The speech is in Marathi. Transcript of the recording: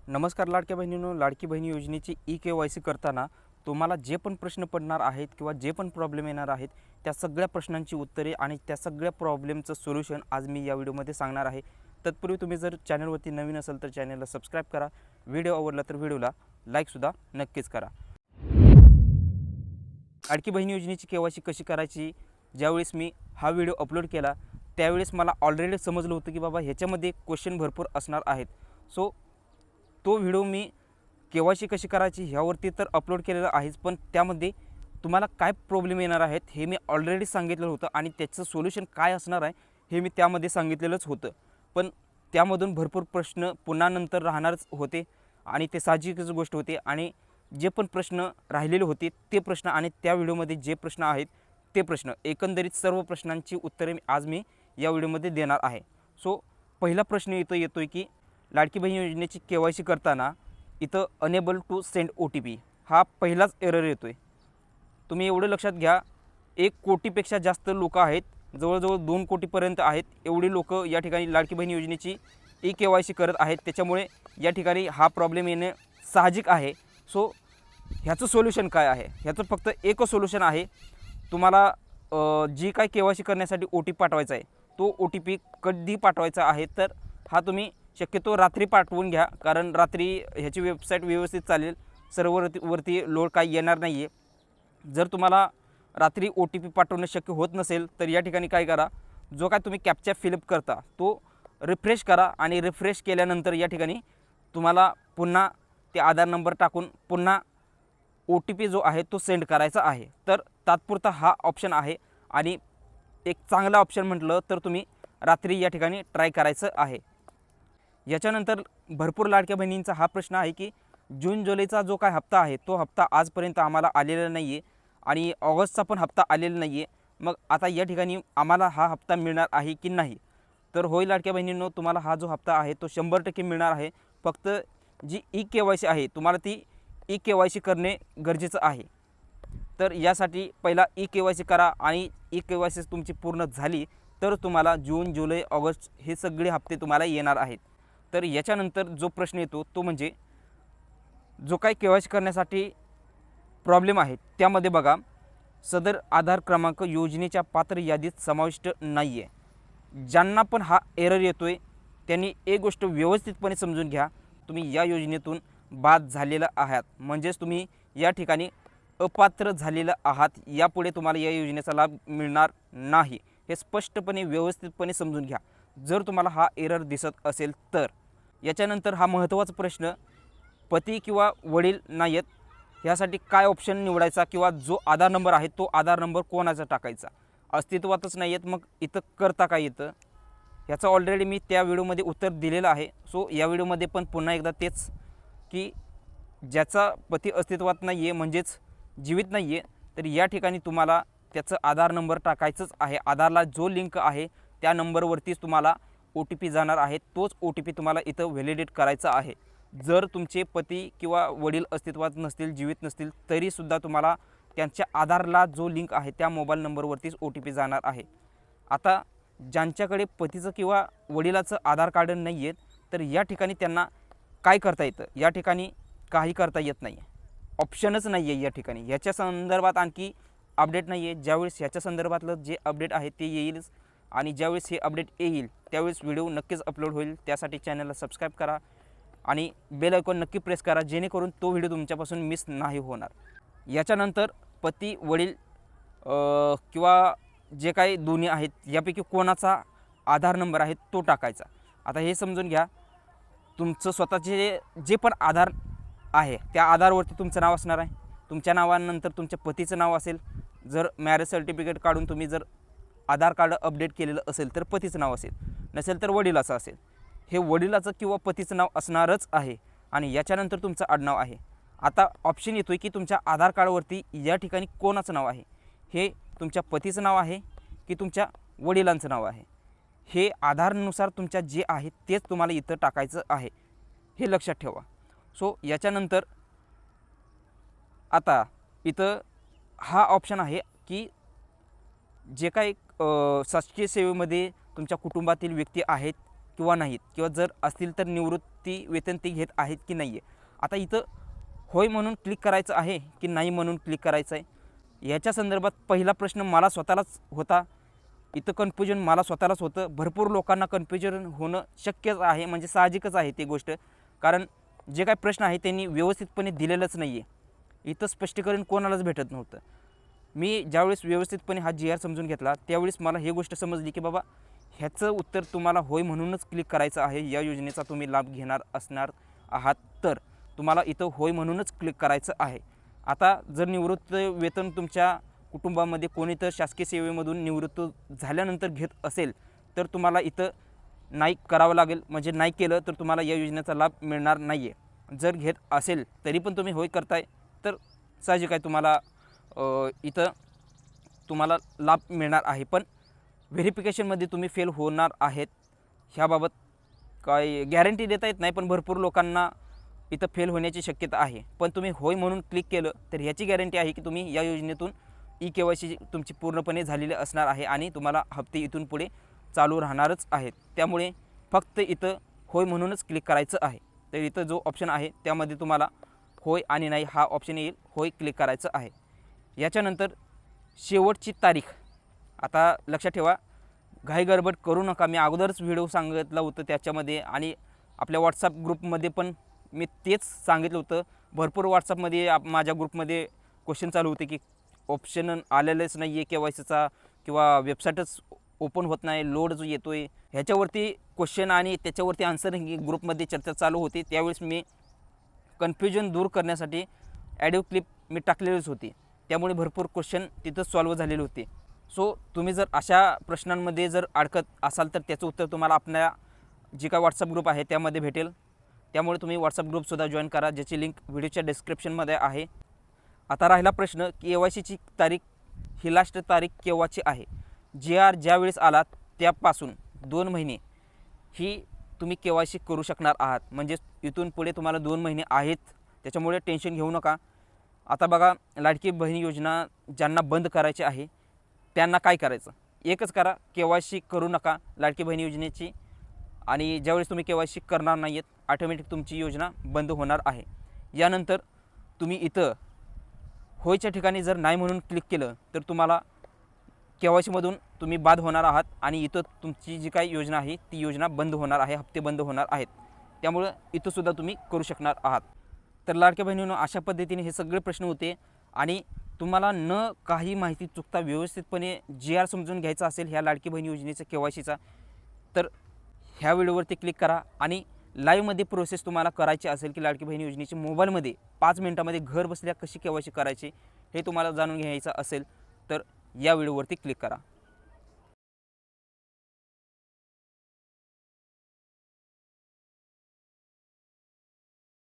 नमस्कार लाडक्या बहिणींनो, लाडकी बहिणी योजनेची ई-के-वाय-सी करताना तुम्हाला जे पण प्रश्न पडणार आहेत किंवा जे पण प्रॉब्लेम येणार आहेत त्या सगळ्या प्रश्नांची उत्तरे आणि त्या सगळ्या प्रॉब्लेमचं सोल्युशन आज मी या व्हिडिओमध्ये सांगणार आहे। तत्पूर्वी तुम्ही जर चॅनलवरती नवीन असाल तर चॅनलला सबस्क्राईब करा, व्हिडिओ आवडला तर व्हिडिओला लाईकसुद्धा नक्कीच करा। लाडकी बहिणी योजनेची के-वाय-सी कशी करायची, ज्यावेळेस मी हा व्हिडिओ अपलोड केला त्यावेळेस मला ऑलरेडी समजलं होतं की बाबा ह्याच्यामध्ये क्वेश्चन भरपूर असणार आहेत। सो तो व्हिडिओ मी के-वाय-सी कशी करायची ह्यावरती तर अपलोड केलेला आहेच, पण त्यामध्ये तुम्हाला काय प्रॉब्लेम येणार आहेत हे मी ऑलरेडी सांगितलेलं होतं आणि त्याचं सोल्युशन काय असणार आहे हे मी त्यामध्ये सांगितलेलंच होतं। पण त्यामधून भरपूर प्रश्न पुन्हा नंतर राहणारच होते आणि ते साहजिकच गोष्ट होती आणि जे पण प्रश्न राहिलेले होते ते प्रश्न आणि त्या व्हिडिओमध्ये जे प्रश्न आहेत ते प्रश्न एकंदरीत सर्व प्रश्नांची उत्तरे आज मी या व्हिडिओमध्ये देणार आहे। सो पहिला प्रश्न येतोय की लाडकी बहीण योजनेची के-वाय-सी करताना इथं अनेबल टू सेंड ओ-टी-पी हा पहिलाच एरर येतोय। तुम्ही एवढं लक्षात घ्या, 1 कोटीपेक्षा जास्त लोक आहेत, जवळजवळ 2 कोटीपर्यंत आहेत, एवढी लोक या ठिकाणी लाडकी बहीण योजनेची ई-के-वाय-सी करत आहेत। त्याच्यामुळे या ठिकाणी हा प्रॉब्लेम येणे साहजिक आहे। सो ह्याचं सोल्युशन काय आहे? ह्याचं फक्त एकच सोल्युशन आहे। तुम्हाला जी काय के-वाय-सी करण्यासाठी ओ-टी-पी पाठवायचा आहे तो ओ-टी-पी कधी पाठवायचा आहे तर हा तुम्ही शक्यतो रात्री पाठवून घ्या, कारण रात्री ह्याची वेबसाईट व्यवस्थित चालेल, सर्व्हरवरती लोड काही येणार नाही आहे। जर तुम्हाला रात्री ओ-टी-पी पाठवणं शक्य होत नसेल तर या ठिकाणी काय करा, जो काय तुम्ही कॅप्चा फिलअप करता तो रिफ्रेश करा आणि रिफ्रेश केल्यानंतर या ठिकाणी तुम्हाला पुन्हा ते आधार नंबर टाकून पुन्हा ओ-टी-पी जो आहे तो सेंड करायचा आहे। तर तात्पुरता हा ऑप्शन आहे आणि एक चांगला ऑप्शन म्हटलं तर तुम्ही रात्री या ठिकाणी ट्राय करायचं आहे। याच्यानंतर भरपूर लाडक्या बहिणींचा हा प्रश्न आहे की जून जुलैचा जो काय हप्ता आहे तो हप्ता आजपर्यंत आम्हाला आलेला नाही आहे आणि ऑगस्टचा पण हप्ता आलेला नाही आहे, मग आता या ठिकाणी आम्हाला हा हप्ता मिळणार आहे की नाही? तर होय लाडक्या बहिणींनो, तुम्हाला हा जो हप्ता आहे तो 100% मिळणार आहे। फक्त जी ई-के-वाय-सी आहे तुम्हाला ती ई-के-वाय-सी करणे गरजेचं आहे। तर यासाठी पहिला ई-के-वाय-सी करा आणि ई-के-वाय-सी तुमची पूर्ण झाली तर तुम्हाला जून जुलै ऑगस्ट हे सगळे हप्ते तुम्हाला येणार आहेत। तर याच्यानंतर जो प्रश्न येतो तो म्हणजे जो काही के-वाय-सी करण्यासाठी प्रॉब्लेम आहे त्यामध्ये बघा, सदर आधार क्रमांक योजनेच्या पात्र यादीत समाविष्ट नाही आहे। ज्यांना पण हा एरर येतोय त्यांनी एक गोष्ट व्यवस्थितपणे समजून घ्या, तुम्ही या योजनेतून बाद झालेला आहात, म्हणजेच तुम्ही या ठिकाणी अपात्र झालेलं आहात, यापुढे तुम्हाला या योजनेचा लाभ मिळणार नाही, हे स्पष्टपणे व्यवस्थितपणे समजून घ्या जर तुम्हाला हा एरर दिसत असेल तर। याच्यानंतर हा महत्त्वाचा प्रश्न, पती किंवा वडील नाही आहेत ह्यासाठी काय ऑप्शन निवडायचा किंवा जो आधार नंबर आहे तो आधार नंबर कोणाचा टाकायचा? अस्तित्वातच नाही आहेत, मग इथं करता काय येतं? ह्याचं ऑलरेडी मी त्या व्हिडिओमध्ये उत्तर दिलेलं आहे। सो या व्हिडिओमध्ये पण पुन्हा एकदा तेच की ज्याचा पती अस्तित्वात नाही आहे म्हणजेच जीवित नाही आहे तर या ठिकाणी तुम्हाला त्याचं आधार नंबर टाकायचंच आहे। आधारला जो लिंक आहे त्या नंबरवरतीच तुम्हाला ओ-टी-पी जाणार आहे, तोच ओ-टी-पी तुम्हाला इथं व्हॅलिडेट करायचा आहे। जर तुमचे पती किंवा वडील अस्तित्वात नसतील, जीवित नसतील, तरीसुद्धा तुम्हाला त्यांच्या आधारला जो लिंक आहे त्या मोबाईल नंबरवरतीच ओ-टी-पी जाणार आहे। आता ज्यांच्याकडे पतीचं किंवा वडिलाचं आधार कार्ड नाही आहे तर या ठिकाणी त्यांना काय करता येतं? या ठिकाणी काही करता येत नाही, ऑप्शनच नाही आहे या ठिकाणी। याच्या संदर्भात आणखी अपडेट नाही आहे, ज्यावेळेस ह्याच्या संदर्भातलं जे अपडेट आहे ते येईलच आणि ज्यावेळेस हे अपडेट येईल त्यावेळेस व्हिडिओ नक्कीच अपलोड होईल। त्यासाठी चॅनलला सबस्क्राईब करा आणि बेल आयकॉन नक्की प्रेस करा, जेणेकरून तो व्हिडिओ तुमच्यापासून मिस नाही होणार। याच्यानंतर पती वडील किंवा जे काही दोन्ही आहेत यापैकी कोणाचा आधार नंबर आहे तो टाकायचा। आता हे समजून घ्या, तुमचं स्वतःचे जे पण आधार आहे त्या आधारवरती तुमचं नाव असणार आहे, तुमच्या नावानंतर तुमच्या पतीचं नाव असेल, जर मॅरेज सर्टिफिकेट काढून तुम्ही जर आधार कार्ड अपडेट केलेलं असेल तर पतीचं नाव असेल, नसेल तर वडिलाचं असेल, हे वडिलाचं किंवा पतीचं नाव असणारच आहे आणि याच्यानंतर तुमचं आडनाव आहे। आता ऑप्शन येतो आहे की तुमच्या आधार कार्डवरती या ठिकाणी कोणाचं नाव आहे, हे तुमच्या पतीचं नाव आहे की तुमच्या वडिलांचं नाव आहे? हे आधारनुसार तुमच्या जे आहे तेच तुम्हाला इथं टाकायचं आहे, हे लक्षात ठेवा। सो याच्यानंतर आता इथं हा ऑप्शन आहे की जे काही शासकीय सेवेमध्ये तुमच्या कुटुंबातील व्यक्ती आहेत किंवा नाहीत, किंवा जर असतील तर निवृत्ती वेतन ते घेत आहेत की नाही आहे. आता इथं होय म्हणून क्लिक करायचं आहे की नाही म्हणून क्लिक करायचं आहे, याच्या संदर्भात पहिला प्रश्न मला स्वतःलाच होता. इथं कन्फ्युजन मला स्वतःलाच होतं. भरपूर लोकांना कन्फ्युजन होणं शक्यच आहे, म्हणजे साहजिकच आहे ती गोष्ट. कारण जे काही प्रश्न आहे त्यांनी व्यवस्थितपणे दिलेलंच नाही आहे. इथं स्पष्टीकरण कोणालाच भेटत नव्हतं. मी ज्यावेळेस व्यवस्थितपणे हा GR समजून घेतला त्यावेळेस मला हे गोष्ट समजली की बाबा ह्याचं उत्तर तुम्हाला होय म्हणूनच क्लिक करायचं आहे. या योजनेचा तुम्ही लाभ घेणार असणार आहात तर तुम्हाला इथं होय म्हणूनच क्लिक करायचं आहे. आता जर निवृत्त वेतन तुमच्या कुटुंबामध्ये कोणी तर शासकीय सेवेमधून निवृत्त झाल्यानंतर घेत असेल तर तुम्हाला इथं नाही करावं लागेल, म्हणजे नाही केलं तर तुम्हाला या योजनेचा लाभ मिळणार नाही आहे. जर घेत असेल तरी पण तुम्ही होय करताय तर साहजिक आहे तुम्हाला इथं तुम्हाला लाभ मिळणार आहे. पण व्हेरिफिकेशनमध्ये तुम्ही फेल होणार आहेत ह्याबाबत काय गॅरंटी देता येत नाही, पण भरपूर लोकांना इथं फेल होण्याची शक्यता आहे. पण तुम्ही होय म्हणून क्लिक केलं तर ह्याची गॅरंटी आहे की तुम्ही या योजनेतून KYC तुमची पूर्णपणे झालेली असणार आहे आणि तुम्हाला हप्ते इथून पुढे चालू राहणारच आहेत. त्यामुळे फक्त इथं होय म्हणूनच क्लिक करायचं आहे. तर इथं जो ऑप्शन आहे त्यामध्ये तुम्हाला होय आणि नाही हा ऑप्शन येईल. होय क्लिक करायचं आहे. याच्यानंतर शेवटची तारीख. आता लक्षात ठेवा, घाई गडबड करू नका. मी अगोदरच व्हिडिओ सांगितलं होतं त्याच्यामध्ये आणि आपल्या व्हॉट्सअप ग्रुपमध्ये पण मी तेच सांगितलं होतं. भरपूर व्हॉट्सअपमध्ये माझ्या ग्रुपमध्ये क्वेश्चन चालू होते की ऑप्शन आलेलंच नाही आहे KYCचा, किंवा वेबसाईटच ओपन होत नाही, लोड जो येतो आहे, ह्याच्यावरती क्वेश्चन आणि त्याच्यावरती आन्सर ही ग्रुपमध्ये चर्चा चालू होती. त्यावेळेस मी कन्फ्युजन दूर करण्यासाठी ॲडिओ क्लिप मी टाकलेलीच होती. त्यामुळे भरपूर क्वेश्चन तिथं सॉल्व झालेले होते. सो तुम्ही जर अशा प्रश्नांमध्ये जर अडकत असाल तर त्याचं उत्तर तुम्हाला आपल्या जी काय व्हॉट्सअप ग्रुप आहे त्यामध्ये भेटेल. त्यामुळे तुम्ही व्हॉट्सअप ग्रुपसुद्धा जॉईन करा, ज्याची लिंक व्हिडिओच्या डिस्क्रिप्शनमध्ये आहे. आता राहिला प्रश्न KYCची तारीख ही लास्ट तारीख केव्हाची आहे. GR ज्यावेळेस आला त्यापासून 2 महिने ही तुम्ही KYC करू शकणार आहात. म्हणजे इथून पुढे तुम्हाला 2 महिने आहेत, त्याच्यामुळे टेन्शन घेऊ नका. आता बघा, लाडकी बहीण योजना ज्यांना बंद करायची आहे त्यांना काय करायचं, एकच करा, KYC करू नका लाडकी बहीण योजनेची. आणि ज्यावेळेस तुम्ही KYC करणार नाही आहेत ऑटोमॅटिक तुमची योजना बंद होणार आहे. यानंतर तुम्ही इथं होयच्या ठिकाणी जर नाही म्हणून क्लिक केलं तर तुम्हाला KYCमधून तुम्ही बाद होणार आहात आणि इथं तुमची जी काही योजना आहे ती योजना बंद होणार आहे, हप्ते बंद होणार आहेत. त्यामुळं इथंसुद्धा तुम्ही करू शकणार आहात. तर लाडक्या बहिणींनो, अशा पद्धतीने हे सगळे प्रश्न होते. आणि तुम्हाला न काही माहिती चुकता व्यवस्थितपणे GR समजून घ्यायचा असेल ह्या लाडकी बहीण योजनेचा KYCचा तर ह्या व्हिडिओवरती क्लिक करा. आणि लाईव्हमध्ये प्रोसेस तुम्हाला करायची असेल की लाडकी बहीण योजनेची मोबाईलमध्ये 5 मिनिटामध्ये घर बसल्या कशी KYC करायची हे तुम्हाला जाणून घ्यायचं असेल तर या व्हिडिओवरती क्लिक करा.